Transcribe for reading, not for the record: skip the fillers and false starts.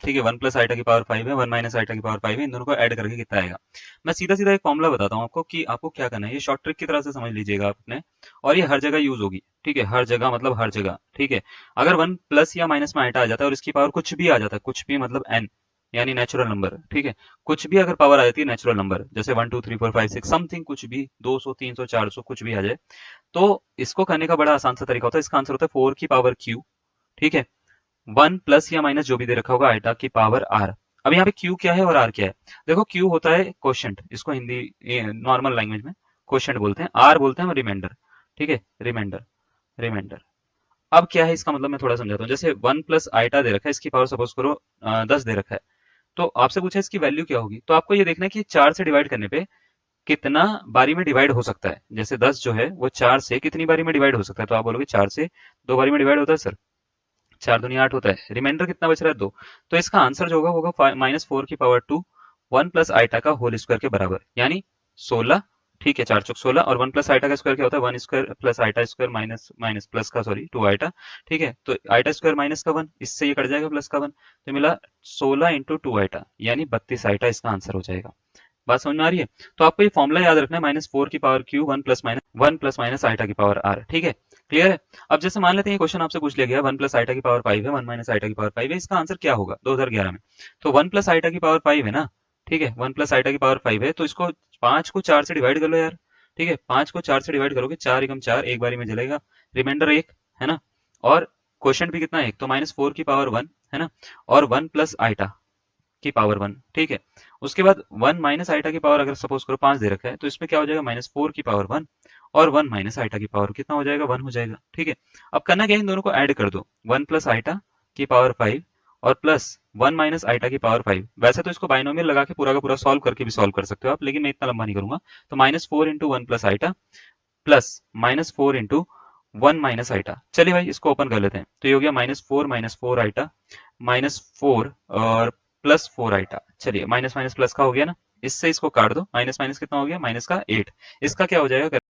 ठीक है, 1 plus iota की पावर 5 है, 1 माइनस आइटा की पावर 5 है, इन दोनों को ऐड करके कितना आएगा। मैं सीधा सीधा एक फॉर्मूला बताता हूँ आपको कि आपको क्या करना है, ये शॉर्ट ट्रिक की तरह से समझ लीजिएगा आपने, और ये हर जगह यूज होगी। ठीक है, हर जगह मतलब हर जगह। ठीक है, अगर 1 प्लस या माइनस में आइटा आ जाता है और इसकी पावर कुछ भी आ जाता है, कुछ भी मतलब n, यानी नेचुरल नंबर। ठीक है, कुछ भी अगर पावर आ जाती है नेचुरल नंबर, जैसे 1 2 3 4 5 6 समथिंग, कुछ भी 200 300 400 कुछ भी आ जाए, तो इसको करने का बड़ा आसान सा तरीका होता है। इसका आंसर होता है 4 की पावर q। ठीक है, 1 प्लस या माइनस जो भी दे रखा होगा आइटा की पावर r। अब यहाँ पे q क्या है और r क्या है। देखो, q होता है क्वोशंट, इसको हिंदी नॉर्मल लैंग्वेज में क्वोशंट बोलते हैं, r बोलते हैं हम रिमाइंडर। ठीक है, रिमाइंडर, रिमाइंडर। अब क्या है इसका मतलब, मैं थोड़ा समझाता हूँ। जैसे 1 प्लस आइटा दे रखा है, इसकी पावर सपोज करो 10 दे रखा है, तो आपसे पूछा इसकी वैल्यू क्या होगी, तो आपको ये देखना है कि 4 से डिवाइड करने पे कितना बारी में डिवाइड हो सकता है। जैसे 10 जो है वो 4 से कितनी बारी में डिवाइड हो सकता है, तो आप बोलोगे 4 से 2 बारी में डिवाइड होता है सर, 4 दूनी 8 होता है, रिमाइंडर कितना बच रहा है 2। तो इसका आंसर जो होगा होगा -4 की पावर 2 1 प्लस आइटा का होल स्क्वायर के बराबर, यानी 16। ठीक है, 4 चौक 16, और 1 प्लस आइटा का स्क्वायर क्या होता है, 1 square plus eta square minus minus plus का सॉरी 2 आइटा। ठीक है, तो आइटा स्क्वायर माइनस का 1, इससे ये कट जाएगा प्लस का 1, तो मिला 16 इंटू 2 आइटा, यानी 32 आइटा इसका आंसर हो जाएगा। बात समझ में आ रही है। तो आपको ये फॉर्मूला याद रखना है, -4 की power Q 1 plus minus eta की पावर आर। ठीक है, क्लियर है। अब जैसे मान लेते हैं ये क्वेश्चन आपसे पूछ लिया गया, 1 प्लस आइटा की पावर 5 है, 1 माइनस आइटा की पावर 5 है, इसका आंसर क्या होगा 2011 में। तो 1 प्लस आइटा की पावर 5 है ना। ठीक है, 1 प्लस आइटा की पावर 5 है, तो इसको 5 को 4 से डिवाइड कर लो यार। ठीक है, 5 को 4 से डिवाइड करोगे, 4 एकम 4, एक बारी में जलेगा, रिमाइंडर 1 है ना, और क्वेश्चन भी कितना है, एक तो -4 की पावर 1 है ना, और 1 प्लस आइटा की पावर 1। ठीक है, उसके बाद 1 माइनस आइटा की पावर अगर सपोज करो 5 दे रखा है, तो इसमें क्या हो जाएगा, -4 की पावर 1 और 1 माइनस आइटा की पावर कितना हो जाएगा, 1 हो जाएगा। ठीक है, अब करना क्या है, इन दोनों को ऐड कर दो, 1 प्लस आइटा की पावर 5 और प्लस 1 माइनस आइटा की पावर 5। वैसे तो इसको बाइनोमियल लगा के पूरा का पूरा सॉल्व करके भी सॉल्व कर सकते हो आप, लेकिन मैं इतना लंबा नहीं करूंगा। तो -4 into 1 plus eta plus -4 into 1 minus eta. चलिए भाई इसको ओपन कर लेते हैं, तो ये हो गया -4 आइटा -4 और +4 आइटा। चलिए माइनस माइनस प्लस का हो गया ना, इससे इसको काट दो, माइनस माइनस कितना हो गया, माइनस का 8। इसका क्या हो जाएगा।